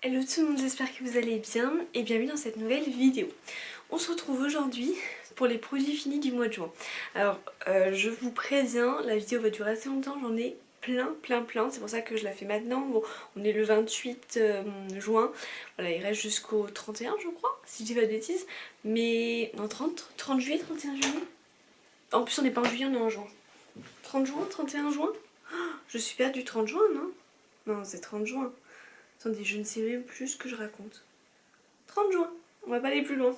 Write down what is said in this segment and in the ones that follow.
Hello tout le monde, j'espère que vous allez bien et bienvenue dans cette nouvelle vidéo. On se retrouve aujourd'hui pour les produits finis du mois de juin. Alors je vous préviens, la vidéo va durer assez longtemps, j'en ai plein, c'est pour ça que je la fais maintenant. Bon, on est le 28 juin, voilà, il reste jusqu'au 31 je crois, si je dis pas de bêtises. Mais non, 30 juillet, 31 juillet. En plus on n'est pas en juillet, on est en juin. 30 juin, 31 juin. Je suis perdue, 30 juin non? Non, c'est 30 juin. Attendez, je ne sais même plus ce que je raconte. 30 juin, on va pas aller plus loin.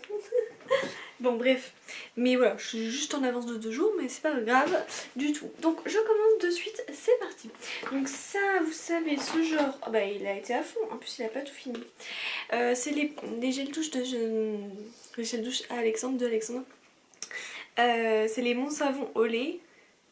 Bon bref, mais voilà, je suis juste en avance de 2 jours, mais c'est pas grave du tout. Donc je commence de suite, c'est parti. Donc ça, vous savez, ce genre, oh bah il a été à fond, en plus il a pas tout fini. C'est les gels douche les gels douche à Alexandre, de Alexandre. C'est les Mon Savon au lait.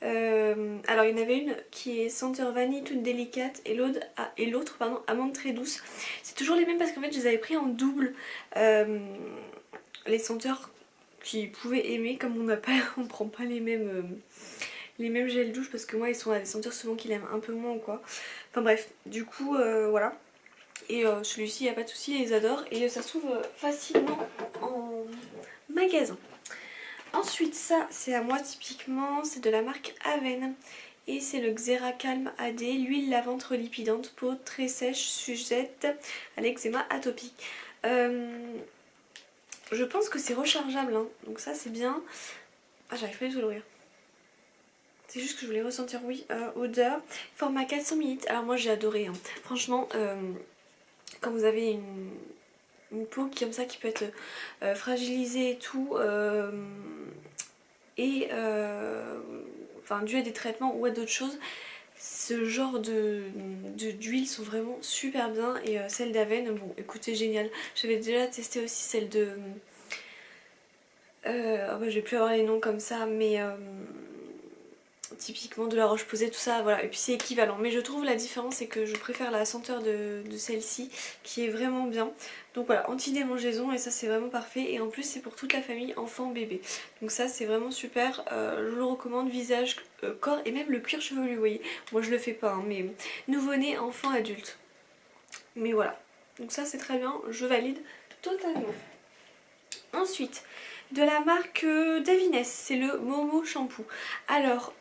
Alors il y en avait une qui est senteur vanille toute délicate et l'autre pardon, amande très douce. C'est toujours les mêmes parce qu'en fait je les avais pris en double, les senteurs qu'ils pouvaient aimer, comme on prend pas les mêmes gels douche parce que moi ils sont à des senteurs souvent qu'il aime un peu moins ou quoi. Enfin bref, du coup voilà. Et celui-ci il n'y a pas de souci, il les adore et ça se trouve facilement en magasin. Ensuite ça c'est à moi typiquement, c'est de la marque Aven et c'est le Xera Calm AD, l'huile lavante relipidante, peau très sèche, sujette à l'eczéma atopique. Je pense que c'est rechargeable hein, donc ça c'est bien. Ah j'arrive pas du tout à l'ouvrir. C'est juste que je voulais ressentir, oui, odeur, format 400 ml. Alors moi j'ai adoré hein. Franchement quand vous avez une peau comme ça qui peut être fragilisée et tout enfin dû à des traitements ou à d'autres choses, ce genre d'huile sont vraiment super bien. Et celle d'Aven, bon écoutez, génial. J'avais déjà testé aussi celle de oh bah, je vais plus avoir les noms comme ça, mais typiquement de la Roche-Posay, tout ça, voilà. Et puis c'est équivalent, mais je trouve la différence c'est que je préfère la senteur de celle-ci qui est vraiment bien. Donc voilà, anti-démangeaison et ça c'est vraiment parfait. Et en plus c'est pour toute la famille, enfant, bébé. Donc ça c'est vraiment super, je le recommande, visage, corps et même le cuir chevelu, vous voyez. Moi je le fais pas, hein, mais nouveau-né, enfant, adulte. Mais voilà, donc ça c'est très bien, je valide totalement. Ensuite, de la marque Davines, c'est le Momo Shampoo. Alors,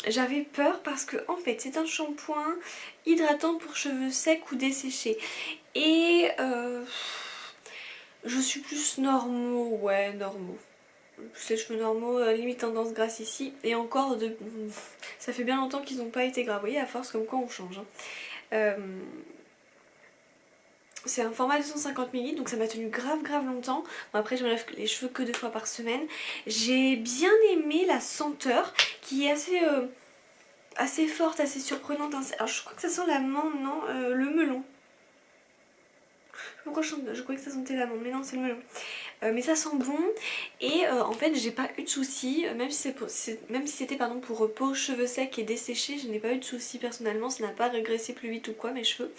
j'avais peur parce que en fait c'est un shampoing hydratant pour cheveux secs ou desséchés. Et je suis plus normaux, ouais normaux. Plus les cheveux normaux, limite tendance grasse ici. Et encore, ça fait bien longtemps qu'ils n'ont pas été gras. Vous voyez, à force comme quoi on change. Hein. C'est un format de 250 ml, donc ça m'a tenu grave longtemps. Bon, après je me lave les cheveux que 2 fois par semaine. J'ai bien aimé la senteur qui est assez forte, assez surprenante. Alors je crois que ça sent l'amande, non, le melon. Pourquoi je croyais que ça sentait l'amande, mais non c'est le melon. Mais ça sent bon et en fait j'ai pas eu de soucis, même si c'était pardon pour peau, cheveux secs et desséchés, je n'ai pas eu de soucis personnellement, ça n'a pas régressé plus vite ou quoi mes cheveux.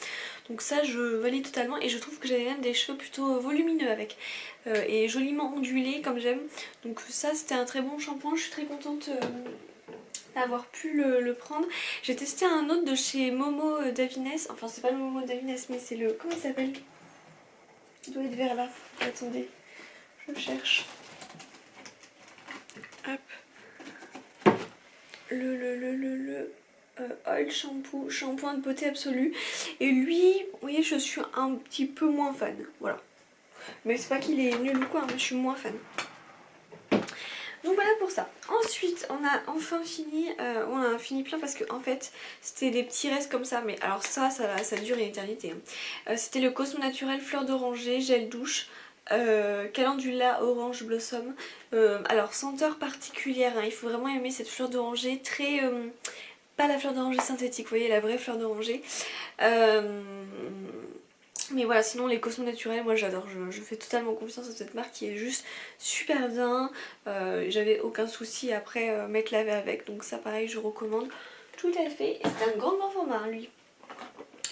Donc ça je valide totalement et je trouve que j'avais même des cheveux plutôt volumineux avec et joliment ondulés comme j'aime. Donc ça c'était un très bon shampoing, je suis très contente d'avoir pu le prendre. J'ai testé un autre de chez Momo Davines, enfin c'est pas le Momo Davines mais c'est le... comment il s'appelle? Il doit être vers là, attendez. Je cherche. Hop. Oil shampoo, shampoing de beauté absolue. Et lui, vous voyez, je suis un petit peu moins fan. Voilà. Mais c'est pas qu'il est nul ou quoi, hein, je suis moins fan. Donc voilà pour ça. Ensuite, on a enfin fini, on a fini plein parce que en fait, c'était des petits restes comme ça. Mais alors ça dure une éternité. Hein. C'était le Cosmo Naturel fleur d'oranger, gel douche. Calendula orange blossom. Alors senteur particulière, hein, il faut vraiment aimer cette fleur d'oranger très... pas la fleur d'oranger synthétique, vous voyez la vraie fleur d'oranger. Mais voilà, sinon les cosmos naturels, moi j'adore, je fais totalement confiance à cette marque qui est juste super bien. J'avais aucun souci après m'être lavé avec, donc ça pareil je recommande tout à fait. Et c'est un grand format hein, lui.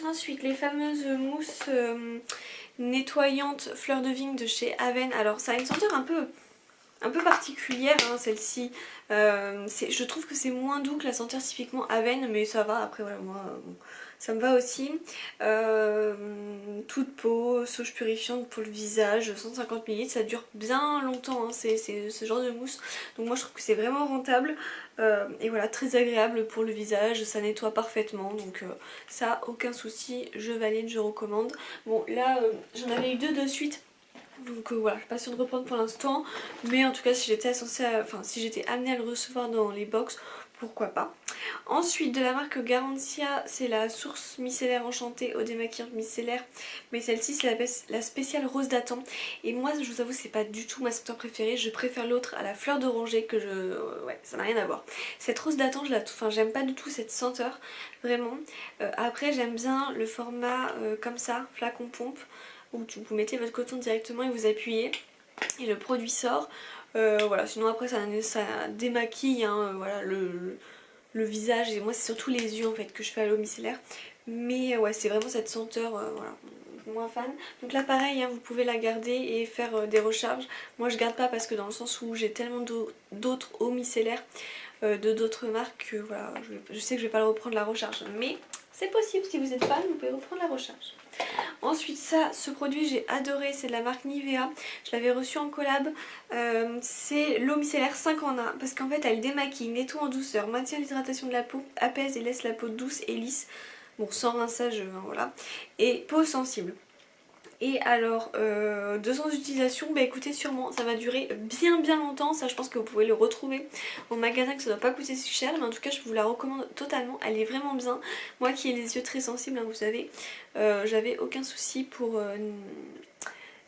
Ensuite les fameuses mousses nettoyantes fleurs de vigne de chez Aven. Alors ça a une senteur un peu particulière hein, celle-ci. Je trouve que c'est moins doux que la senteur typiquement Aven, mais ça va, après voilà moi bon, ça me va aussi. toute peau, sauge purifiante pour le visage, 150 ml, ça dure bien longtemps, hein, c'est ce genre de mousse. Donc moi je trouve que c'est vraiment rentable et voilà, très agréable pour le visage, ça nettoie parfaitement, donc ça aucun souci, je valide, je recommande. Bon là j'en avais eu deux de suite. Donc voilà, je suis pas sûre de reprendre pour l'instant, mais en tout cas si j'étais si j'étais amenée à le recevoir dans les box, pourquoi pas. Ensuite de la marque Garantia, c'est la source micellaire enchantée eau démaquillante micellaire, mais celle-ci c'est la spéciale rose datant. Et moi je vous avoue c'est pas du tout ma senteur préférée, je préfère l'autre à la fleur d'oranger que ouais, ça n'a rien à voir. Cette rose datant, j'aime pas du tout cette senteur, vraiment. Après j'aime bien le format comme ça, flacon pompe, où vous mettez votre coton directement et vous appuyez et le produit sort. Voilà, sinon après ça démaquille hein, voilà, le visage, et moi c'est surtout les yeux en fait que je fais à l'eau micellaire. Mais ouais, c'est vraiment cette senteur, voilà, moins fan. Donc là pareil, hein, vous pouvez la garder et faire des recharges. Moi je garde pas parce que dans le sens où j'ai tellement d'autres eaux micellaires de d'autres marques que voilà, je sais que je vais pas le reprendre la recharge. Mais c'est possible, si vous êtes fan, vous pouvez reprendre la recharge. Ensuite ce produit j'ai adoré, c'est de la marque Nivea, je l'avais reçu en collab, c'est l'eau micellaire 5 en 1 parce qu'en fait elle démaquille, nettoie en douceur, maintient l'hydratation de la peau, apaise et laisse la peau douce et lisse, bon sans rinçage voilà, et peau sensible. Et alors 2 ans d'utilisation, bah écoutez sûrement ça va durer bien longtemps, ça je pense que vous pouvez le retrouver en magasin, que ça doit pas coûter si cher, mais en tout cas je vous la recommande totalement, elle est vraiment bien. Moi qui ai les yeux très sensibles hein, vous savez, j'avais aucun souci pour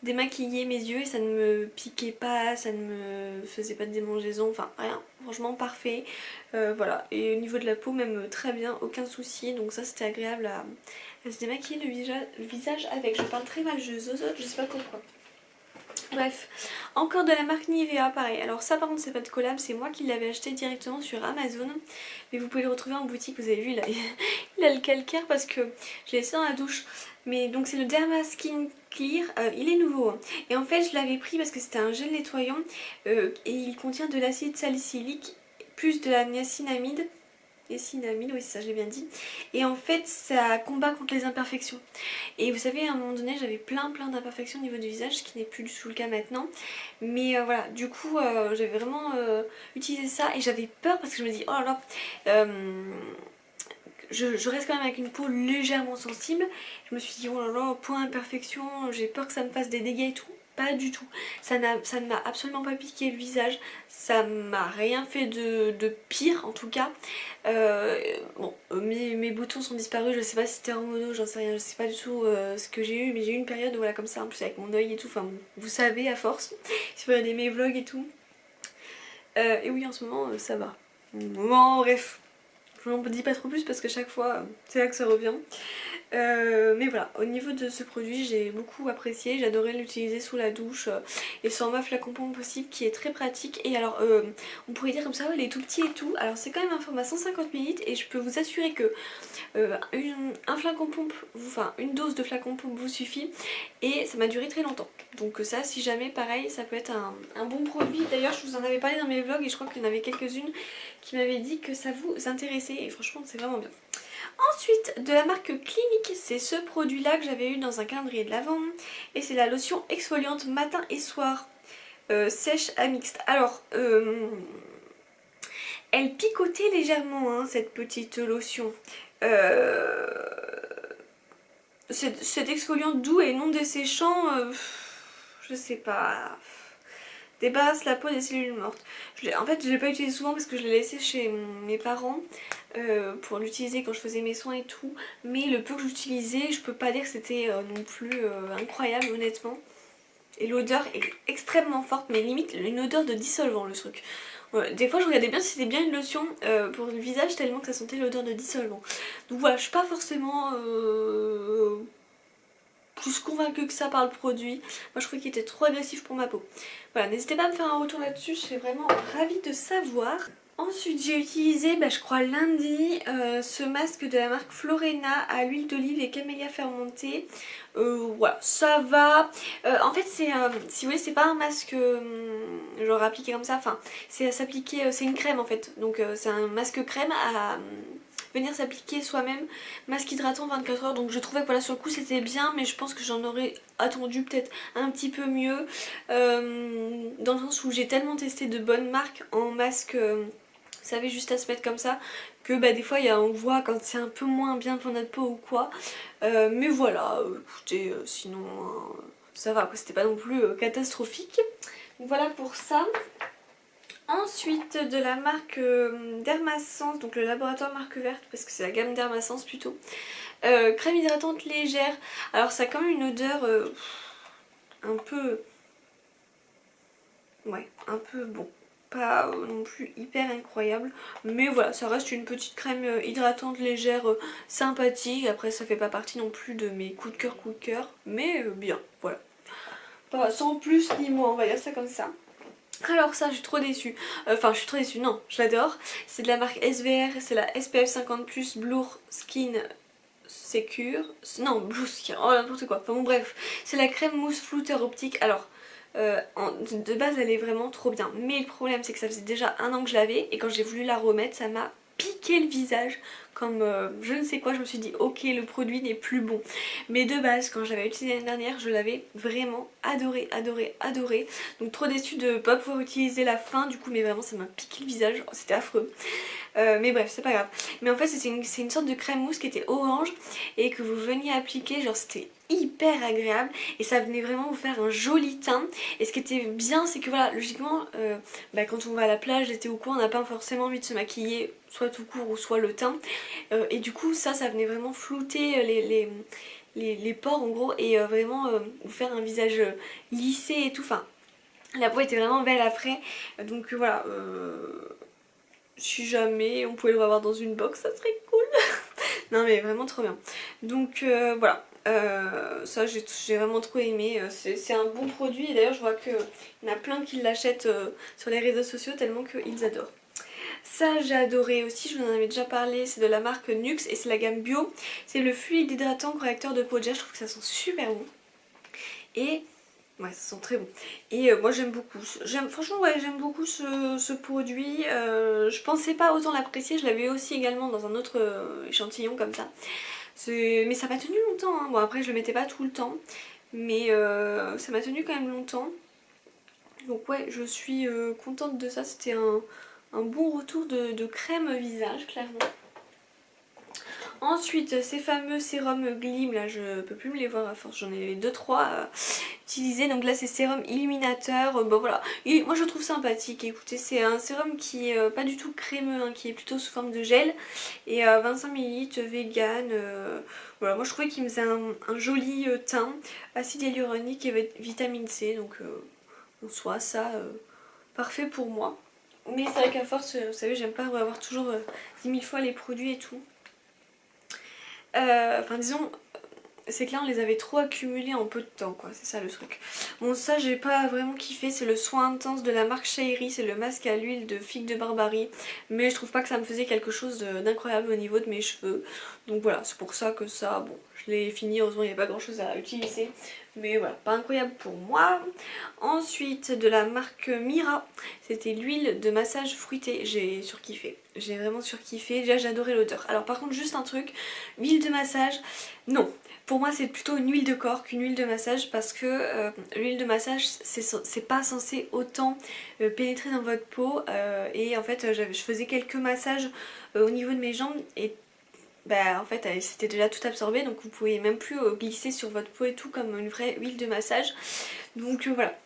démaquiller mes yeux et ça ne me piquait pas, ça ne me faisait pas de démangeaison, enfin rien, franchement parfait. Voilà, et au niveau de la peau même très bien, aucun souci, donc ça c'était agréable à se démaquiller le visage avec. Je parle très mal, je zozote, je sais pas pourquoi. Bref, encore de la marque Nivea, pareil. Alors ça par contre c'est pas de collab, c'est moi qui l'avais acheté directement sur Amazon. Mais vous pouvez le retrouver en boutique, vous avez vu là, il a le calcaire parce que je l'ai laissé dans la douche. Mais donc c'est le Derma Skin Clear, il est nouveau. Hein. Et en fait je l'avais pris parce que c'était un gel nettoyant et il contient de l'acide salicylique plus de la niacinamide. Niacinamide, oui c'est ça, je l'ai bien dit. Et en fait ça combat contre les imperfections. Et vous savez à un moment donné j'avais plein d'imperfections au niveau du visage, ce qui n'est plus du tout le cas maintenant. Mais voilà, du coup j'avais vraiment utilisé ça et j'avais peur parce que je me dis oh là là, je reste quand même avec une peau légèrement sensible. Je me suis dit oh là là, point imperfection, j'ai peur que ça me fasse des dégâts et tout. Pas du tout, ça ne m'a absolument pas piqué le visage, ça m'a rien fait de pire en tout cas. Bon, mes boutons sont disparus, je sais pas si c'était hormonaux, j'en sais rien, je sais pas du tout ce que j'ai eu, mais j'ai eu une période voilà comme ça, en plus avec mon œil et tout, enfin vous savez à force, si vous regardez mes vlogs et tout. Et oui en ce moment ça va. Bon bref, je n'en dis pas trop plus parce que chaque fois c'est là que ça revient. Mais voilà, au niveau de ce produit j'ai beaucoup apprécié, j'adorais l'utiliser sous la douche et sans ma flacon pompe possible qui est très pratique. Et alors on pourrait dire comme ça, il est tout petit et tout, alors c'est quand même un format 150 ml et je peux vous assurer que un flacon pompe, enfin une dose de flacon pompe vous suffit et ça m'a duré très longtemps. Donc ça si jamais pareil ça peut être un bon produit. D'ailleurs je vous en avais parlé dans mes vlogs et je crois qu'il y en avait quelques-unes qui m'avaient dit que ça vous intéressait et franchement c'est vraiment bien. Ensuite de la marque Clinique, c'est ce produit là que j'avais eu dans un calendrier de l'Avent et c'est la lotion exfoliante matin et soir sèche à mixte. Alors elle picotait légèrement hein, cette petite lotion. Cet exfoliant doux et non desséchant, je sais pas, débarrasse la peau des cellules mortes. En fait je l'ai pas utilisé souvent parce que je l'ai laissé chez mes parents pour l'utiliser quand je faisais mes soins et tout, mais le peu que j'utilisais je peux pas dire que c'était non plus incroyable honnêtement. Et l'odeur est extrêmement forte, mais limite une odeur de dissolvant le truc. Des fois je regardais bien si c'était bien une lotion pour le visage tellement que ça sentait l'odeur de dissolvant. Donc voilà, je suis pas forcément plus convaincue que ça par le produit. Moi je trouvais qu'il était trop agressif pour ma peau. Voilà, n'hésitez pas à me faire un retour là-dessus, je serais vraiment ravie de savoir. Ensuite j'ai utilisé, je crois lundi, ce masque de la marque Florena à l'huile d'olive et camélia fermentée. Voilà, ça va. En fait c'est, si vous voulez, c'est pas un masque genre appliqué comme ça, enfin c'est à s'appliquer, c'est une crème en fait. Donc c'est un masque crème à venir s'appliquer soi-même. Masque hydratant 24 heures, donc je trouvais que voilà, sur le coup c'était bien, mais je pense que j'en aurais attendu peut-être un petit peu mieux, dans le sens où j'ai tellement testé de bonnes marques en masque, vous savez, juste à se mettre comme ça, que bah, des fois on voit quand c'est un peu moins bien pour notre peau ou quoi. Mais voilà, écoutez, sinon ça va, c'était pas non plus catastrophique. Donc voilà pour ça. Ensuite de la marque Dermasense, donc le laboratoire marque verte, parce que c'est la gamme Dermasense plutôt. Crème hydratante légère. Alors ça a quand même une odeur un peu... Ouais, un peu bon. Pas non plus hyper incroyable. Mais voilà, ça reste une petite crème hydratante légère sympathique. Après ça fait pas partie non plus de mes coups de cœur. Mais bien, voilà. Pas sans plus ni moins, on va dire ça comme ça. Alors ça, je suis trop déçue. Enfin, je suis trop déçue, non, je l'adore. C'est de la marque SVR, c'est la SPF 50+, Blue Skin Secure. Non, Blue Skin, oh n'importe quoi. Enfin bon, bref, c'est la crème mousse flouteur optique. Alors, de base, elle est vraiment trop bien. Mais le problème, c'est que ça faisait déjà 1 an que je l'avais. Et quand j'ai voulu la remettre, ça m'a piqué le visage comme je ne sais quoi. Je me suis dit ok, le produit n'est plus bon. Mais de base, quand j'avais utilisé l'année dernière, je l'avais vraiment adoré, adoré, adoré. Donc trop déçue de ne pas pouvoir utiliser la fin du coup, mais vraiment ça m'a piqué le visage, oh, c'était affreux. Mais bref, c'est pas grave. Mais en fait c'est une sorte de crème mousse qui était orange et que vous veniez appliquer, genre c'était hyper agréable et ça venait vraiment vous faire un joli teint. Et ce qui était bien, c'est que voilà, logiquement bah, quand on va à la plage, l'été ou quoi, on n'a pas forcément envie de se maquiller soit tout court ou soit le teint, et du coup ça venait vraiment flouter les pores en gros, et vraiment vous faire un visage lissé et tout. Enfin, la peau était vraiment belle après, donc voilà, si jamais on pouvait le revoir dans une box, ça serait cool. Non mais vraiment trop bien. Donc voilà, ça j'ai vraiment trop aimé. C'est un bon produit et d'ailleurs je vois qu'il y en a plein qui l'achètent sur les réseaux sociaux tellement qu'ils adorent. Ça j'ai adoré aussi, je vous en avais déjà parlé, c'est de la marque Nux et c'est la gamme bio. C'est le fluide hydratant correcteur de peau de gel, je trouve que ça sent super bon. Et ouais, ça sent très bon. Et moi j'aime beaucoup. Franchement ouais, j'aime beaucoup ce produit. Je pensais pas autant l'apprécier, je l'avais aussi également dans un autre échantillon comme ça. Mais ça m'a tenu longtemps, hein. Bon après je le mettais pas tout le temps, mais ça m'a tenu quand même longtemps. Donc ouais, je suis contente de ça, c'était un bon retour de crème visage, clairement. Ensuite, ces fameux sérums Glim, là je peux plus me les voir à force, j'en ai 2-3 à utiliser. Donc là c'est sérum illuminateur, bon voilà. Et moi je trouve sympathique, écoutez, c'est un sérum qui est pas du tout crémeux, hein, qui est plutôt sous forme de gel. Et 25 ml vegan, voilà, moi je trouvais qu'il me faisait un joli teint, acide hyaluronique et vitamine C, donc en soi ça, parfait pour moi. Mais c'est vrai qu'à force, vous savez, j'aime pas avoir toujours 10 000 fois les produits et tout. Enfin disons, c'est que là on les avait trop accumulés en peu de temps quoi, c'est ça le truc. Bon ça j'ai pas vraiment kiffé, c'est le soin intense de la marque Shairi, c'est le masque à l'huile de figue de Barbarie. Mais je trouve pas que ça me faisait quelque chose d'incroyable au niveau de mes cheveux. Donc voilà, c'est pour ça que ça, bon, je l'ai fini, heureusement il n'y a pas grand chose à utiliser. Mais voilà, pas incroyable pour moi. Ensuite de la marque Mira, c'était l'huile de massage fruitée, j'ai surkiffé. J'ai vraiment surkiffé, déjà j'adorais l'odeur. Alors par contre juste un truc, huile de massage, non. Pour moi c'est plutôt une huile de corps qu'une huile de massage parce que l'huile de massage c'est pas censé autant pénétrer dans votre peau, et en fait je faisais quelques massages au niveau de mes jambes et bah en fait c'était déjà tout absorbé, donc vous pouvez même plus glisser sur votre peau et tout comme une vraie huile de massage. Donc voilà.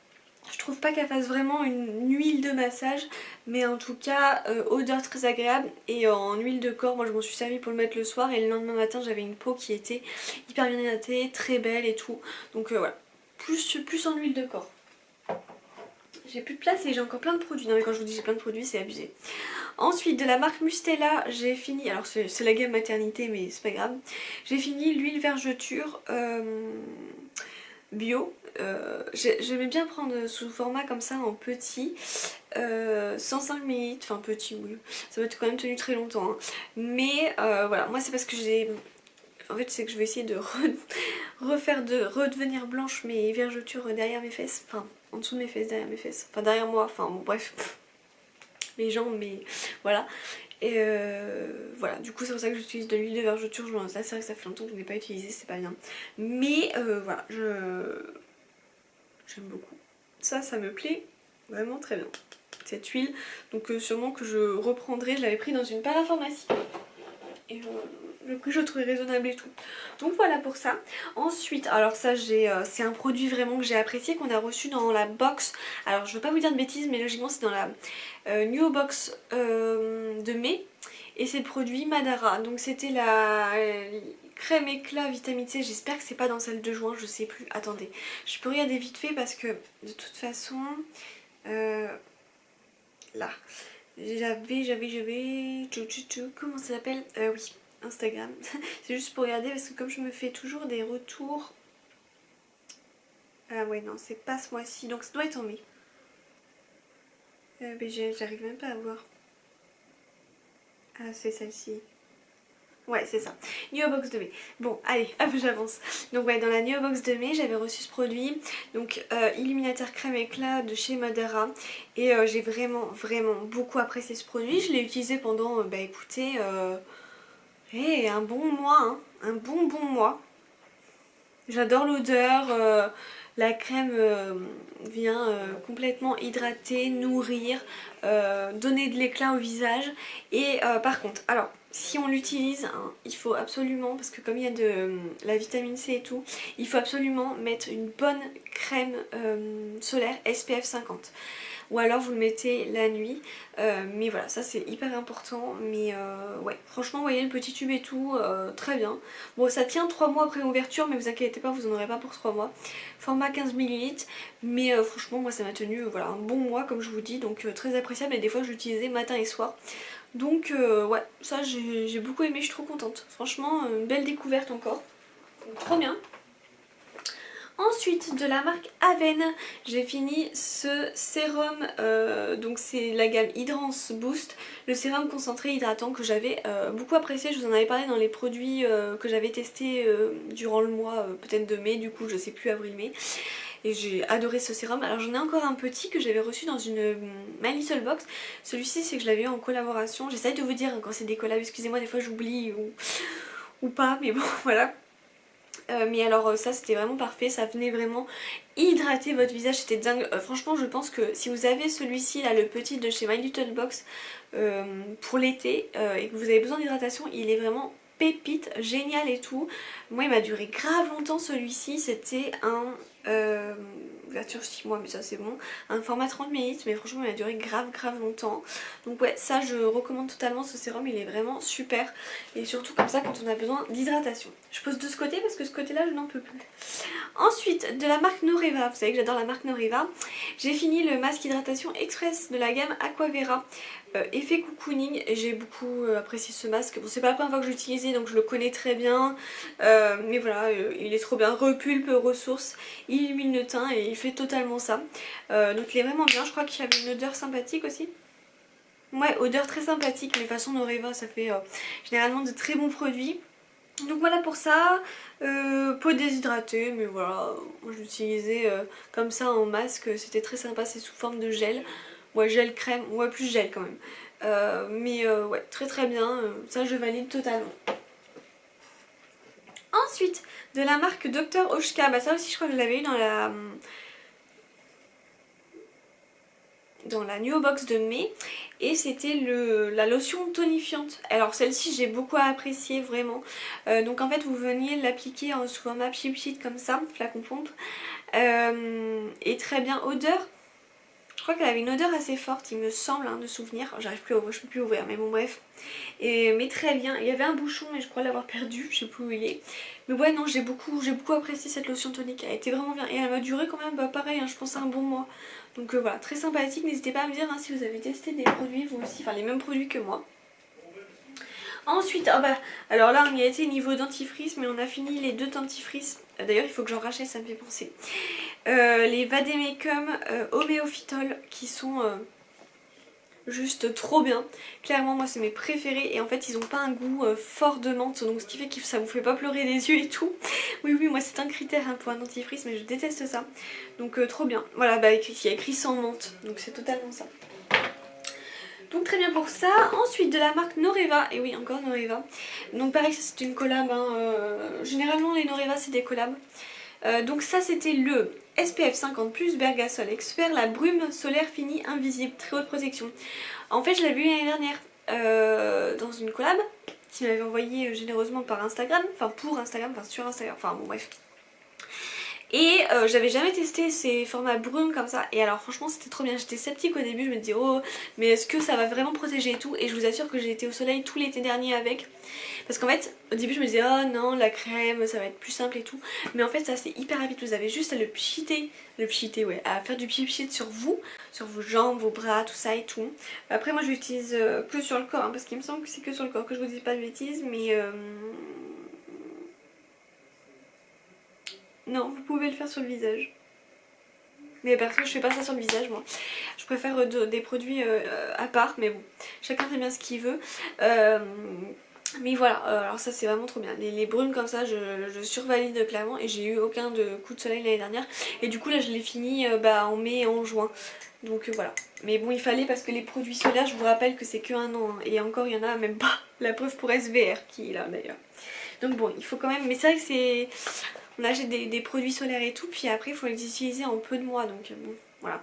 Je trouve pas qu'elle fasse vraiment une huile de massage, mais en tout cas odeur très agréable. Et en huile de corps, moi je m'en suis servi pour le mettre le soir et le lendemain matin j'avais une peau qui était hyper bien hydratée, très belle et tout. Donc voilà, plus en huile de corps. J'ai plus de place et j'ai encore plein de produits. Non mais quand je vous dis j'ai plein de produits c'est abusé. Ensuite de la marque Mustela j'ai fini, alors c'est la gamme maternité mais c'est pas grave. J'ai fini l'huile vergeture bio. J'aimais bien prendre sous format comme ça en petit, 105 ml, enfin petit oui, ça m'a quand même tenu très longtemps, hein. Mais voilà, moi c'est parce que j'ai... En fait c'est que je vais essayer de redevenir blanche mes vergetures derrière mes fesses, enfin en dessous de mes fesses, derrière mes fesses, enfin derrière moi, enfin bon bref, mes jambes, mais voilà. Et voilà, du coup c'est pour ça que j'utilise de l'huile de vergeture. Là c'est vrai que ça fait longtemps que je n'ai pas utilisé, c'est pas bien. Mais voilà, j'aime beaucoup. Ça me plaît vraiment très bien, cette huile. Donc sûrement que je reprendrai, je l'avais pris dans une parapharmacie. Et le prix je le trouvais raisonnable et tout. Donc voilà pour ça. Ensuite, alors ça c'est un produit vraiment que j'ai apprécié, qu'on a reçu dans la box. Alors je veux pas vous dire de bêtises, mais logiquement c'est dans la New Box de mai. Et c'est le produit Madara. Donc c'était la crème éclat vitamine C. J'espère que c'est pas dans celle de juin, je sais plus. Attendez, je peux regarder vite fait parce que de toute façon... là... J'avais... Comment ça s'appelle oui, Instagram. C'est juste pour regarder parce que comme je me fais toujours des retours... Ah ouais, non, c'est pas ce mois-ci, donc ça doit être en mai. Mais j'arrive même pas à voir. Ah, c'est celle-ci. Ouais, c'est ça. New Box de mai. Bon, allez, hop, j'avance. Donc ouais, dans la New Box de mai, j'avais reçu ce produit. Donc, illuminateur crème éclat de chez Madara. Et j'ai vraiment beaucoup apprécié ce produit. Je l'ai utilisé pendant, bah écoutez, un bon mois, hein. Un bon mois. J'adore l'odeur. La crème vient complètement hydrater, nourrir, donner de l'éclat au visage. Et par contre, alors si on l'utilise, hein, il faut absolument, parce que comme il y a de la vitamine C et tout, il faut absolument mettre une bonne crème solaire SPF 50. Ou alors vous le mettez la nuit, mais voilà, ça c'est hyper important. Mais ouais, franchement, vous voyez le petit tube et tout, très bien. Bon, ça tient 3 mois après ouverture, mais vous inquiétez pas, vous en aurez pas pour 3 mois. Format 15 ml, mais franchement, moi ça m'a tenu voilà, un bon mois, comme je vous dis, donc très appréciable. Et des fois, je l'utilisais matin et soir. Donc ouais, ça j'ai beaucoup aimé, je suis trop contente. Franchement, une belle découverte encore. Donc, trop bien. Ensuite, de la marque Aven, j'ai fini ce sérum, donc c'est la gamme Hydrance Boost, le sérum concentré hydratant que j'avais beaucoup apprécié. Je vous en avais parlé dans les produits que j'avais testés durant le mois peut-être de mai, du coup je sais plus, avril-mai. Et j'ai adoré ce sérum. Alors j'en ai encore un petit que j'avais reçu dans une My Little Box. Celui-ci c'est que je l'avais eu en collaboration. J'essaye de vous dire hein, quand c'est des collabs, excusez-moi des fois j'oublie ou pas, mais bon voilà. Mais alors ça c'était vraiment parfait, ça venait vraiment hydrater votre visage, c'était dingue. Franchement je pense que si vous avez celui-ci là, le petit de chez My Little Box pour l'été et que vous avez besoin d'hydratation, il est vraiment pépite, génial et tout. Moi il m'a duré grave longtemps celui-ci, c'était un ouverture 6 mois mais ça c'est bon, un format 30 ml mais franchement il m'a duré grave longtemps. Donc ouais, ça je recommande totalement ce sérum, il est vraiment super et surtout comme ça quand on a besoin d'hydratation. Je pose de ce côté parce que ce côté là je n'en peux plus. Ensuite de la marque Noreva, vous savez que j'adore la marque Noreva, j'ai fini le masque hydratation express de la gamme Aquavera. Effet cocooning, j'ai beaucoup apprécié ce masque. Bon c'est pas la première fois que je l'utilisais donc je le connais très bien, mais voilà il est trop bien, repulpe, ressource, il illumine le teint et il fait totalement ça. Donc il est vraiment bien, je crois qu'il avait une odeur sympathique aussi. Ouais, odeur très sympathique, mais de toute façon Noreva ça fait généralement de très bons produits. Donc voilà pour ça, peau déshydratée, mais voilà, moi je l'utilisais comme ça en masque, c'était très sympa, c'est sous forme de gel. Ouais, gel crème, ouais plus gel quand même. Mais ouais, très bien, ça je valide totalement. Ensuite, de la marque Dr Oshka, bah ça aussi je crois que je l'avais eu dans la New Box de mai et c'était la lotion tonifiante. Alors celle-ci j'ai beaucoup apprécié vraiment. Donc en fait vous veniez l'appliquer en sous format pchit comme ça, flacon pompe. Et très bien, odeur. Je crois qu'elle avait une odeur assez forte, il me semble, hein, de souvenir. J'arrive plus à ouvrir, je peux plus ouvrir, mais bon bref. Mais très bien, il y avait un bouchon mais je crois l'avoir perdu, je sais plus où il est. Mais ouais non, j'ai beaucoup apprécié cette lotion tonique, elle était vraiment bien. Et elle m'a duré quand même, bah pareil, hein, je pense à un bon mois. Donc voilà, très sympathique, n'hésitez pas à me dire hein, si vous avez testé des produits vous aussi, enfin les mêmes produits que moi. Ensuite, oh bah, alors là on y a été niveau dentifrice, mais on a fini les 2 dentifrices. D'ailleurs il faut que j'en rachète, ça me fait penser. Les Vademecum Homéophytol qui sont juste trop bien. Clairement moi c'est mes préférés et en fait ils ont pas un goût fort de menthe, donc ce qui fait que ça vous fait pas pleurer des yeux et tout. Oui moi c'est un critère hein, pour un dentifrice, mais je déteste ça. Donc trop bien. Voilà, bah il y a écrit sans menthe, donc c'est totalement ça. Donc très bien pour ça. Ensuite de la marque Noreva, et oui encore Noreva. Donc pareil, ça c'est une collab, hein. Généralement les Noreva c'est des collabs. Donc ça c'était le SPF 50+, Bergasol Expert, la brume solaire finie invisible, très haute protection. En fait je l'avais vu l'année dernière dans une collab qui m'avait envoyé généreusement par Instagram, enfin pour Instagram, enfin sur Instagram, enfin bon bref. Et j'avais jamais testé ces formats brumes comme ça, et alors franchement c'était trop bien. J'étais sceptique au début, je me disais oh mais est-ce que ça va vraiment protéger et tout, et je vous assure que j'ai été au soleil tout l'été dernier avec. Parce qu'en fait au début je me disais oh non la crème ça va être plus simple et tout, mais en fait ça c'est hyper rapide, vous avez juste à le pchiter ouais, à faire du pchit sur vous, sur vos jambes, vos bras, tout ça et tout. Après moi je l'utilise que sur le corps, hein, parce qu'il me semble que c'est que sur le corps, que je vous dis pas de bêtises, mais non, vous pouvez le faire sur le visage. Mais perso je fais pas ça sur le visage moi. Je préfère des produits à part, mais bon, chacun fait bien ce qu'il veut. Mais voilà, alors ça c'est vraiment trop bien. Les brumes comme ça je survalide clairement, et j'ai eu aucun coup de soleil l'année dernière. Et du coup là je l'ai fini en mai et en juin. Donc voilà. Mais bon il fallait, parce que les produits solaires je vous rappelle que c'est que un an, hein. Et encore il y en a même pas. La preuve pour SVR qui est là d'ailleurs. Donc bon il faut quand même, mais c'est vrai que c'est... On achète des produits solaires et tout, puis après il faut les utiliser en peu de mois, donc bon, voilà.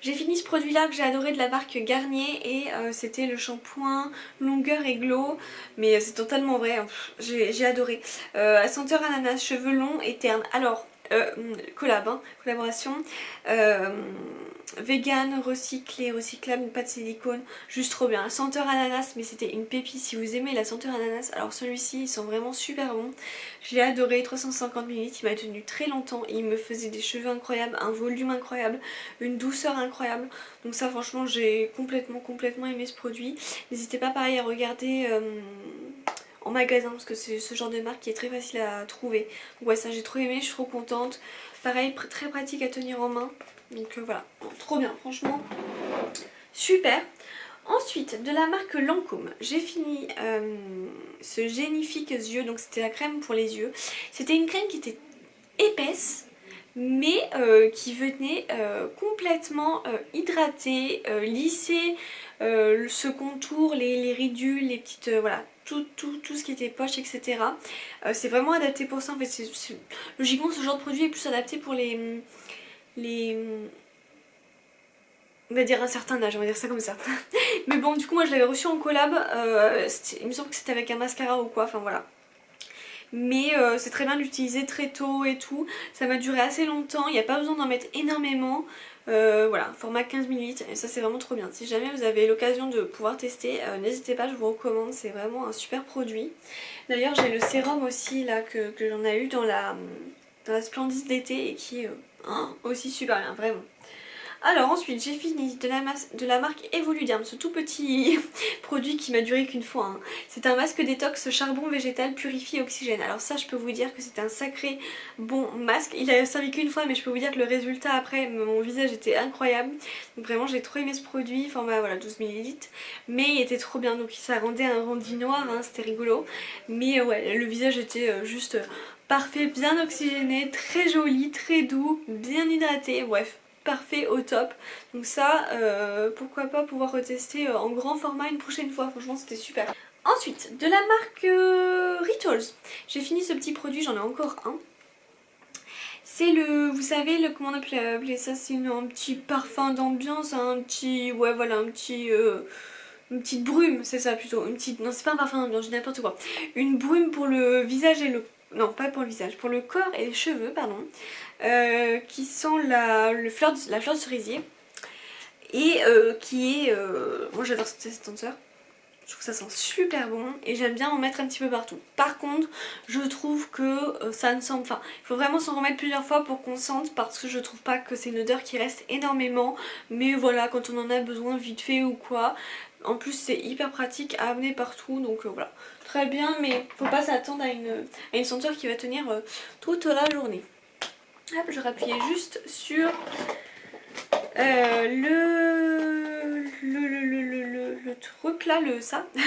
J'ai fini ce produit là que j'ai adoré de la marque Garnier, et c'était le shampoing longueur et glow, mais c'est totalement vrai, hein. J'ai adoré. À senteur ananas, cheveux longs et ternes. Alors, collab, hein, collaboration. Vegan, recyclé, recyclable, pas de silicone, juste trop bien. Senteur ananas, mais c'était une pépite. Si vous aimez la senteur ananas, alors celui-ci il sent vraiment super bon. Je l'ai adoré, 350 ml, il m'a tenu très longtemps, il me faisait des cheveux incroyables, un volume incroyable, une douceur incroyable. Donc ça franchement j'ai complètement aimé ce produit. N'hésitez pas pareil à regarder en magasin, parce que c'est ce genre de marque qui est très facile à trouver. Donc ouais, ça j'ai trop aimé, je suis trop contente. Pareil, très pratique à tenir en main. Donc voilà, trop bien, franchement, super. Ensuite, de la marque Lancôme, j'ai fini ce Génifique yeux, donc c'était la crème pour les yeux. C'était une crème qui était épaisse, mais qui venait complètement hydrater, lisser ce contour, les ridules, les petites... voilà, tout ce qui était poche, etc. C'est vraiment adapté pour ça, en fait. Logiquement, ce genre de produit est plus adapté pour les on va dire un certain âge, on va dire ça comme ça. Mais bon, du coup moi je l'avais reçu en collab, il me semble que c'était avec un mascara ou quoi, enfin voilà. Mais c'est très bien d'utiliser très tôt et tout, ça m'a duré assez longtemps, il n'y a pas besoin d'en mettre énormément. Voilà, format 15 ml, et ça c'est vraiment trop bien. Si jamais vous avez l'occasion de pouvoir tester, n'hésitez pas, je vous recommande, c'est vraiment un super produit. D'ailleurs j'ai le sérum aussi là que j'en ai eu dans la Splendid d'été, et qui est aussi super bien, vraiment. Alors ensuite j'ai fini de la marque Evoluderm, ce tout petit produit qui m'a duré qu'une fois, hein. C'est un masque détox charbon végétal purifié oxygène. Alors ça je peux vous dire que c'est un sacré bon masque. Il a servi qu'une fois, mais je peux vous dire que le résultat après, mon visage était incroyable. Donc vraiment j'ai trop aimé ce produit, format voilà 12 ml. Mais il était trop bien, donc ça rendait un rendu noir, hein, c'était rigolo. Mais ouais, le visage était juste parfait, bien oxygéné, très joli, très doux, bien hydraté, bref. Parfait, au top. Donc ça, pourquoi pas pouvoir retester en grand format une prochaine fois. Franchement c'était super. Ensuite, de la marque Rituals. J'ai fini ce petit produit, j'en ai encore un. C'est vous savez, comment on appelait ça? C'est un petit parfum d'ambiance, un petit, ouais voilà, une petite brume, c'est ça plutôt. Une petite, non c'est pas un parfum d'ambiance, j'ai n'importe quoi. Une brume pour le visage et le... Non, pas pour le visage, pour le corps et les cheveux, pardon. Qui sent la fleur de cerisier. Et qui est... moi j'adore cette senteur. Je trouve que ça sent super bon et j'aime bien en mettre un petit peu partout. Par contre, je trouve que ça ne sent... Enfin, il faut vraiment s'en remettre plusieurs fois pour qu'on sente, parce que je trouve pas que c'est une odeur qui reste énormément. Mais voilà, quand on en a besoin vite fait ou quoi. En plus, c'est hyper pratique à amener partout, donc voilà. Très bien, mais faut pas s'attendre à une senteur qui va tenir toute la journée. Hop, je rappuyais juste sur le truc là,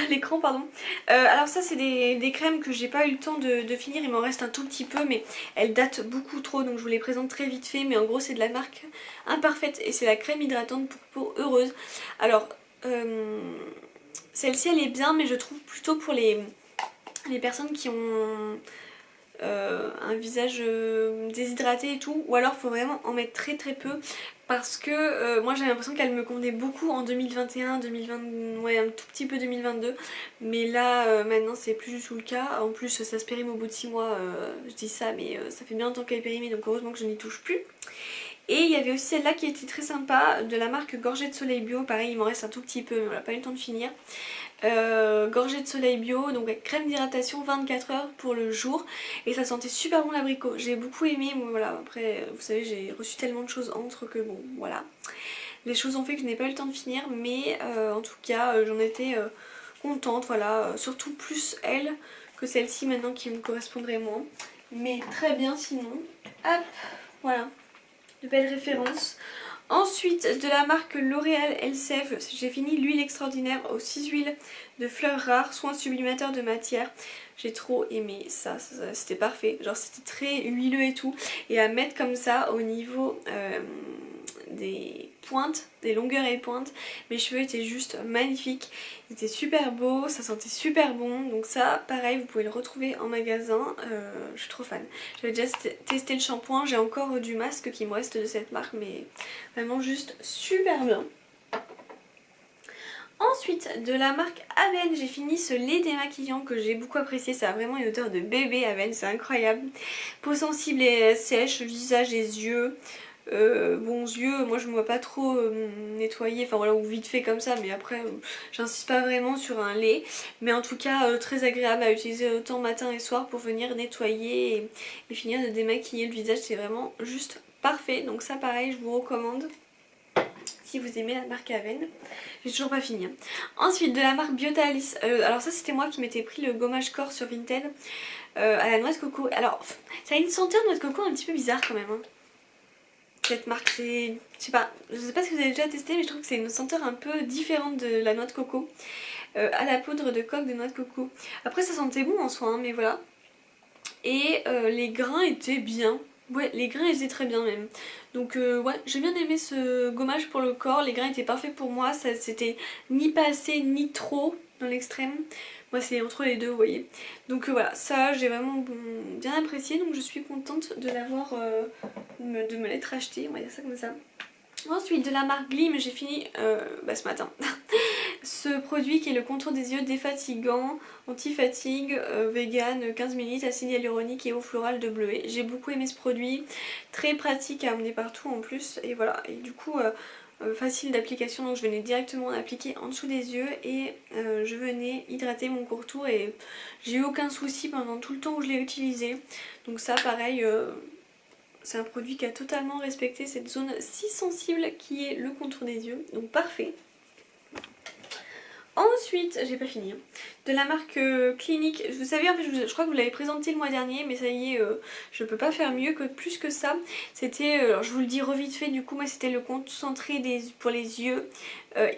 l'écran pardon. Alors ça c'est des crèmes que j'ai pas eu le temps de finir, il m'en reste un tout petit peu, mais elles datent beaucoup trop, donc je vous les présente très vite fait. Mais en gros c'est de la marque Imparfaite et c'est la crème hydratante pour peau heureuse. Alors celle-ci elle est bien, mais je trouve plutôt pour les personnes qui ont un visage déshydraté et tout, ou alors faut vraiment en mettre très très peu parce que moi j'avais l'impression qu'elle me convenait beaucoup en 2021, 2020, ouais un tout petit peu 2022, mais là maintenant c'est plus du tout le cas. En plus ça se périme au bout de 6 mois, je dis ça mais ça fait bien longtemps qu'elle est périmée, donc heureusement que je n'y touche plus. Et il y avait aussi celle-là qui était très sympa, de la marque Gorgée de Soleil Bio, pareil il m'en reste un tout petit peu mais on n'a pas eu le temps de finir. Gorgée de Soleil Bio, donc avec crème d'hydratation 24 heures pour le jour, et ça sentait super bon l'abricot, j'ai beaucoup aimé. Bon, voilà, après vous savez j'ai reçu tellement de choses entre que bon voilà, les choses ont fait que je n'ai pas eu le temps de finir, mais en tout cas j'en étais contente, voilà, surtout plus elle que celle-ci maintenant qui me correspondrait moins, mais très bien sinon. Hop, voilà, de belles références. Ensuite de la marque L'Oréal Elseve, j'ai fini l'huile extraordinaire aux 6 huiles de fleurs rares, soin sublimateur de matière. J'ai trop aimé ça, c'était parfait, genre c'était très huileux et tout, et à mettre comme ça au niveau des pointes, des longueurs et pointes, mes cheveux étaient juste magnifiques, ils étaient super beaux, ça sentait super bon, donc ça pareil vous pouvez le retrouver en magasin, je suis trop fan. J'avais déjà testé le shampoing, j'ai encore du masque qui me reste de cette marque, mais vraiment juste super bien. Ensuite de la marque Avène, j'ai fini ce lait démaquillant que j'ai beaucoup apprécié, ça a vraiment une odeur de bébé Avène, c'est incroyable. Peau sensible et sèche, visage et yeux. Bons yeux, moi je me vois pas trop nettoyer, enfin voilà, ou vite fait comme ça, mais après j'insiste pas vraiment sur un lait, mais en tout cas très agréable à utiliser autant matin et soir pour venir nettoyer et finir de démaquiller le visage, c'est vraiment juste parfait, donc ça pareil je vous recommande si vous aimez la marque Avène. J'ai toujours pas fini. Ensuite de la marque Biotalis, alors ça c'était moi qui m'étais pris le gommage corps sur Vinted à la noix de coco. Alors ça a une senteur de noix de coco un petit peu bizarre quand même hein. Cette marque, c'est... je sais pas si vous avez déjà testé, mais je trouve que c'est une senteur un peu différente de la noix de coco. À la poudre de coque de noix de coco. Après ça sentait bon en soi, hein, mais voilà. Et les grains étaient bien. Ouais, les grains étaient très bien même. Donc ouais, j'ai bien aimé ce gommage pour le corps. Les grains étaient parfaits pour moi. Ça c'était ni pas assez ni trop dans l'extrême. Moi c'est entre les deux, vous voyez. Donc voilà, ça j'ai vraiment bien apprécié. Donc je suis contente de l'avoir, de me l'être acheté. On va dire ça comme ça. Ensuite de la marque Glim, j'ai fini ce matin ce produit qui est le contour des yeux défatigant, anti-fatigue, vegan, 15 ml, acide hyaluronique et eau florale de bleuet. J'ai beaucoup aimé ce produit, très pratique à emmener partout en plus, et voilà, et du coup facile d'application, donc je venais directement appliquer en dessous des yeux et je venais hydrater mon contour et j'ai eu aucun souci pendant tout le temps où je l'ai utilisé. Donc ça pareil, c'est un produit qui a totalement respecté cette zone si sensible qui est le contour des yeux, donc parfait. Ensuite, j'ai pas fini, hein, de la marque Clinique. Vous savez, en fait, je crois que vous l'avez présenté le mois dernier, mais ça y est, je peux pas faire mieux que plus que ça. C'était, alors je vous le dis revite fait, du coup, moi c'était le concentré pour les yeux,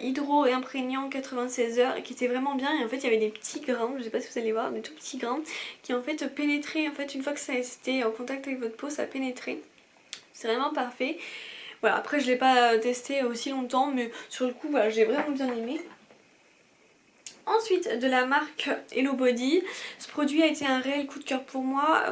hydro et imprégnant 96 heures, qui était vraiment bien. Et en fait, il y avait des petits grains, je sais pas si vous allez voir, des tout petits grains, qui en fait pénétraient, en fait, une fois que ça était en contact avec votre peau, ça pénétrait. C'est vraiment parfait. Voilà, après je l'ai pas testé aussi longtemps, mais sur le coup, voilà, j'ai vraiment bien aimé. Ensuite de la marque Hello Body, ce produit a été un réel coup de cœur pour moi.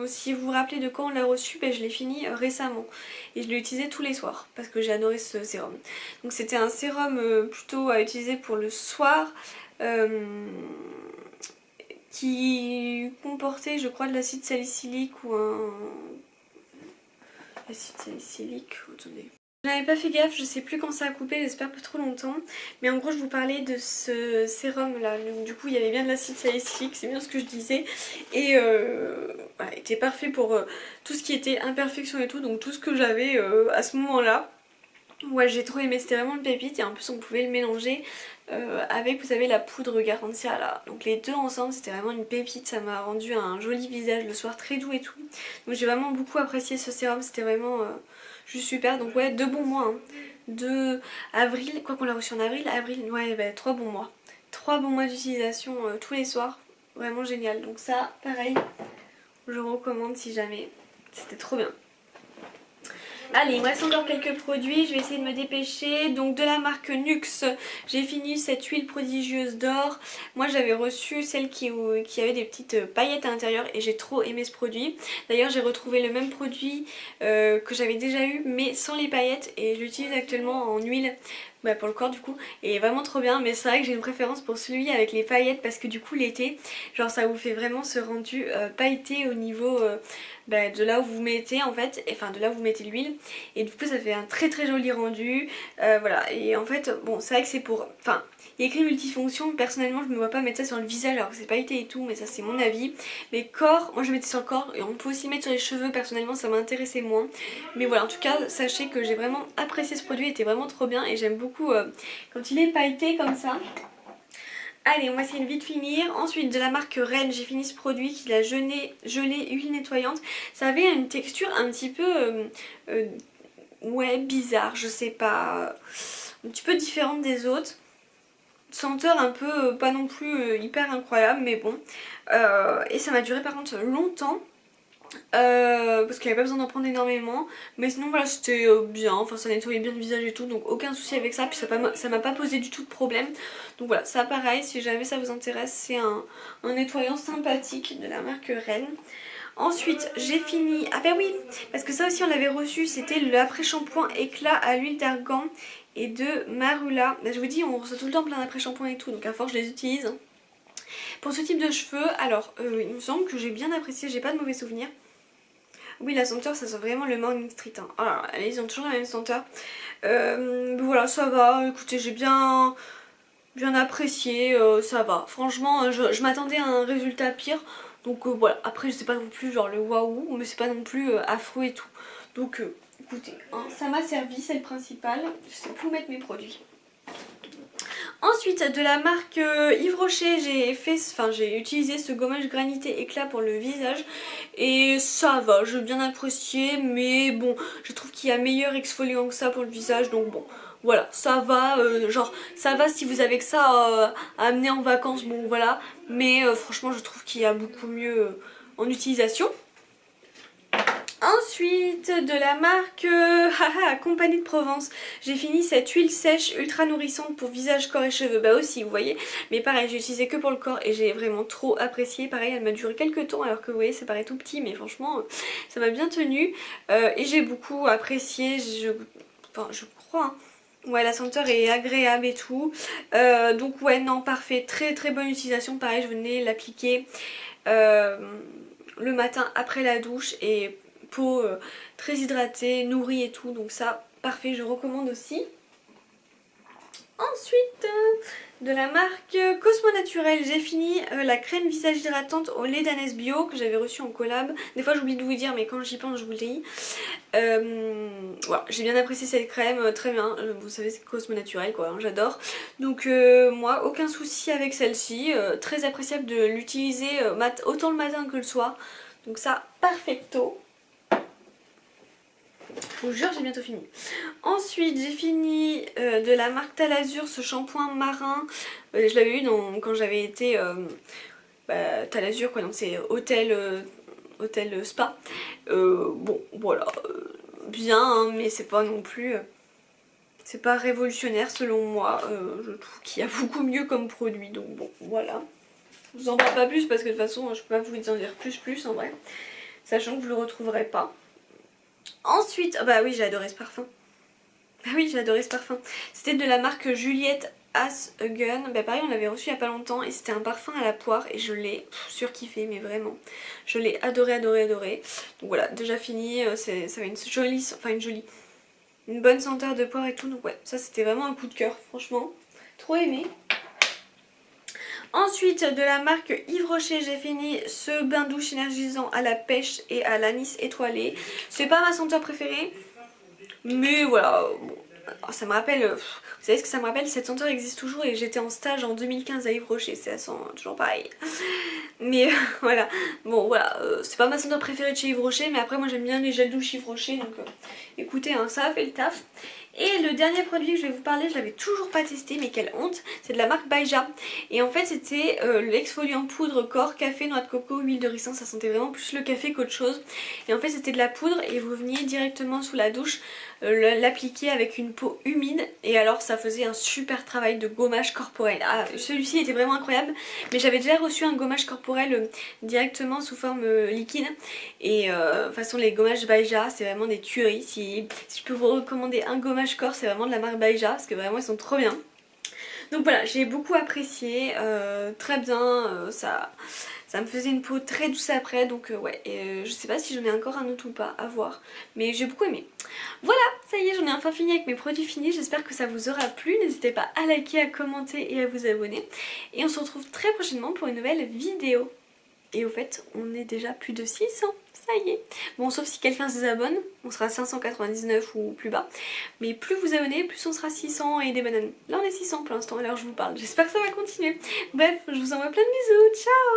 Si vous vous rappelez de quand on l'a reçu, je l'ai fini récemment et je l'ai utilisé tous les soirs parce que j'ai adoré ce sérum. Donc c'était un sérum plutôt à utiliser pour le soir qui comportait je crois de l'acide salicylique ou un... acide salicylique, attendez. Je n'avais pas fait gaffe, je sais plus quand ça a coupé, j'espère pas trop longtemps. Mais en gros je vous parlais de ce sérum là, donc, du coup il y avait bien de l'acide salicylique, c'est bien ce que je disais. Et voilà, il était parfait pour tout ce qui était imperfection et tout, donc tout ce que j'avais à ce moment là. Ouais, j'ai trop aimé, c'était vraiment une pépite et en plus on pouvait le mélanger avec, vous savez, la poudre Garantia là. Donc les deux ensemble c'était vraiment une pépite, ça m'a rendu un joli visage le soir, très doux et tout. Donc j'ai vraiment beaucoup apprécié ce sérum, c'était vraiment juste super. Donc ouais, 2 bons mois, hein. De avril, quoi qu'on l'a reçu en avril, ouais 3 bons mois. 3 bons mois d'utilisation tous les soirs, vraiment génial. Donc ça, pareil, je recommande si jamais, c'était trop bien. Allez, il me reste encore quelques produits, je vais essayer de me dépêcher. Donc de la marque Nux, j'ai fini cette huile prodigieuse d'or. Moi j'avais reçu celle qui avait des petites paillettes à l'intérieur et j'ai trop aimé ce produit. D'ailleurs j'ai retrouvé le même produit que j'avais déjà eu mais sans les paillettes et je l'utilise actuellement en huile. Bah pour le corps du coup, et vraiment trop bien, mais c'est vrai que j'ai une préférence pour celui avec les paillettes parce que du coup l'été, genre ça vous fait vraiment ce rendu pailleté au niveau de là où vous mettez en fait, enfin de là où vous mettez l'huile, et du coup ça fait un très très joli rendu, voilà. Et en fait bon c'est vrai que c'est pour, enfin il y a écrit multifonction, personnellement je me vois pas mettre ça sur le visage alors que c'est pailleté et tout, mais ça c'est mon avis. Mais corps, moi je mettais sur le corps et on peut aussi mettre sur les cheveux, personnellement ça m'intéressait moins, mais voilà en tout cas sachez que j'ai vraiment apprécié ce produit, il était vraiment trop bien et j'aime beaucoup quand il est pailleté comme ça. Allez, on va essayer de vite finir. Ensuite, de la marque Rennes, j'ai fini ce produit qui l'a gelé huile nettoyante. Ça avait une texture un petit peu ouais, bizarre, je sais pas, un petit peu différente des autres. Senteur un peu pas non plus hyper incroyable, mais bon. Et ça m'a duré par contre longtemps. Parce qu'il n'y avait pas besoin d'en prendre énormément, mais sinon voilà c'était bien, enfin ça nettoyait bien le visage et tout, donc aucun souci avec ça, puis ça m'a pas posé du tout de problème. Donc voilà, ça pareil, si jamais ça vous intéresse, c'est un nettoyant sympathique de la marque Rennes. Ensuite j'ai fini, ah ben oui, parce que ça aussi on l'avait reçu, c'était l'après-shampoing éclat à l'huile d'argan et de marula. Je vous dis on reçoit tout le temps plein d'après-shampoing et tout, donc à force je les utilise. Pour ce type de cheveux, alors il me semble que j'ai bien apprécié, j'ai pas de mauvais souvenirs. Oui, la senteur ça sent vraiment le Morning Street, hein. Alors, ils ont toujours la même senteur. Voilà, ça va, écoutez j'ai bien apprécié, ça va. Franchement je m'attendais à un résultat pire. Donc voilà, après je sais pas non plus genre le waouh, mais c'est pas non plus affreux et tout. Donc écoutez, hein, ça m'a servi, c'est le principal. Je sais plus où mettre mes produits. Ensuite de la marque Yves Rocher, j'ai utilisé ce gommage granité éclat pour le visage et ça va, j'ai bien apprécié, mais bon je trouve qu'il y a meilleur exfoliant que ça pour le visage, donc bon voilà, ça va, genre ça va si vous avez que ça à amener en vacances, bon voilà, mais franchement je trouve qu'il y a beaucoup mieux en utilisation. Ensuite de la marque Compagnie de Provence, j'ai fini cette huile sèche ultra nourrissante pour visage, corps et cheveux, bah aussi vous voyez, mais pareil j'ai utilisé que pour le corps et j'ai vraiment trop apprécié. Pareil elle m'a duré quelques temps alors que vous voyez ça paraît tout petit, mais franchement ça m'a bien tenu et j'ai beaucoup apprécié, enfin, je crois hein. Ouais, la senteur est agréable et tout, donc ouais non parfait, très très bonne utilisation. Pareil je venais l'appliquer le matin après la douche et peau très hydratée, nourrie et tout, donc ça parfait, je recommande aussi. Ensuite de la marque Cosmo Naturel, j'ai fini la crème visage hydratante au lait d'ânesse bio que j'avais reçue en collab. Des fois j'oublie de vous dire mais quand j'y pense je vous le dis. Voilà, j'ai bien apprécié cette crème, très bien, vous savez c'est Cosmo Naturel quoi, hein, j'adore. Donc moi aucun souci avec celle-ci, très appréciable de l'utiliser autant le matin que le soir. Donc ça perfecto. Je vous jure j'ai bientôt fini. Ensuite j'ai fini de la marque Talazur ce shampoing marin. Je l'avais eu quand j'avais été Talazur quoi, donc c'est hôtel spa. Bon voilà, bien hein, mais c'est pas non plus... c'est pas révolutionnaire selon moi. Je trouve qu'il y a beaucoup mieux comme produit, donc bon voilà. Je vous en parle pas plus parce que de toute façon je peux pas vous en dire plus en vrai. Sachant que vous le retrouverez pas. Ensuite, bah oui j'ai adoré ce parfum. Bah oui j'ai adoré ce parfum. C'était de la marque Juliette As a Gun. Bah pareil on l'avait reçu il y a pas longtemps et c'était un parfum à la poire et je l'ai surkiffé, mais vraiment. Je l'ai adoré. Donc voilà, déjà fini, ça avait une bonne senteur de poire et tout. Donc ouais, ça c'était vraiment un coup de cœur, franchement. Trop aimé. Ensuite de la marque Yves Rocher, j'ai fini ce bain douche énergisant à la pêche et à l'anis étoilé. C'est pas ma senteur préférée, mais voilà, bon, ça me rappelle, vous savez ce que ça me rappelle, cette senteur existe toujours et j'étais en stage en 2015 à Yves Rocher, ça sent toujours pareil. Mais voilà, bon voilà, c'est pas ma senteur préférée de chez Yves Rocher, mais après moi j'aime bien les gels douche Yves Rocher, donc écoutez, hein, ça a fait le taf. Et le dernier produit que je vais vous parler, je l'avais toujours pas testé, mais quelle honte, c'est de la marque Baija. Et en fait c'était l'exfoliant poudre corps, café, noix de coco, huile de ricin, ça sentait vraiment plus le café qu'autre chose. Et en fait c'était de la poudre et vous veniez directement sous la douche l'appliquer avec une peau humide. Et alors ça faisait un super travail de gommage corporel. Ah, celui-ci était vraiment incroyable, mais j'avais déjà reçu un gommage corporel directement sous forme liquide. Et de toute façon les gommages Baija c'est vraiment des tueries. Si je peux vous recommander un gommage corps, c'est vraiment de la marque Baija parce que vraiment ils sont trop bien. Donc voilà, j'ai beaucoup apprécié, très bien, ça me faisait une peau très douce après, donc ouais, et je sais pas si j'en ai encore un autre ou pas, à voir, mais j'ai beaucoup aimé. Voilà, ça y est, j'en ai enfin fini avec mes produits finis, j'espère que ça vous aura plu, n'hésitez pas à liker, à commenter et à vous abonner, et on se retrouve très prochainement pour une nouvelle vidéo. Et au fait, on est déjà plus de 600, ça y est. Bon, sauf si quelqu'un se désabonne, on sera 599 ou plus bas. Mais plus vous abonnez, plus on sera 600 et des bananes. Là on est 600 pour l'instant, alors je vous parle. J'espère que ça va continuer. Bref, je vous envoie plein de bisous, ciao!